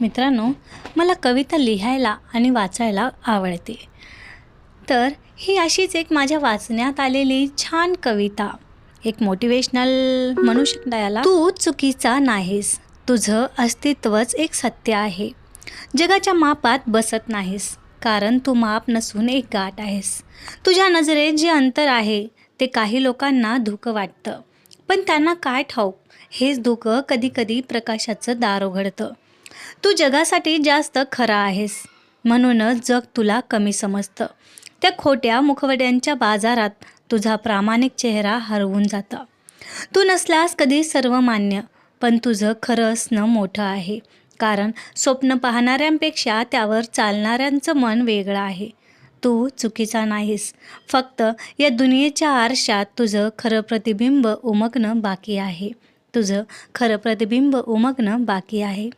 मित्रांनो, मला कविता लिहायला आणि वाचायला आवडते. तर ही अशीच एक माझ्या वाचण्यात आलेली छान कविता, एक मोटिवेशनल म्हणू शकता याला. तू चुकीचा नाहीस, तुझं अस्तित्वच एक सत्य आहे. जगाच्या मापात बसत नाहीस, कारण तू माप नसून एक गाठ आहेस. तुझ्या नजरेत जे अंतर आहे ते काही लोकांना धुकं वाटतं, पण त्यांना काय ठाऊक, हेच धुकं कधीकधी प्रकाशाचं दार उघडतं. तू जगासाठी जास्त खरा आहेस, म्हणूनच जग तुला कमी समजतं. त्या खोट्या मुखवट्यांच्या बाजारात तुझा प्रामाणिक चेहरा हरवून जातो. तू नसल्यास कधी सर्वमान्य, पण तुझं खरं असणं मोठं आहे. कारण स्वप्न पाहणाऱ्यांपेक्षा त्यावर चालणाऱ्यांचं मन वेगळं आहे. तू चुकीचा नाहीस, फक्त या दुनियेच्या आरशात तुझं खरं प्रतिबिंब उमगणं बाकी आहे. तुझं खरं प्रतिबिंब उमगणं बाकी आहे.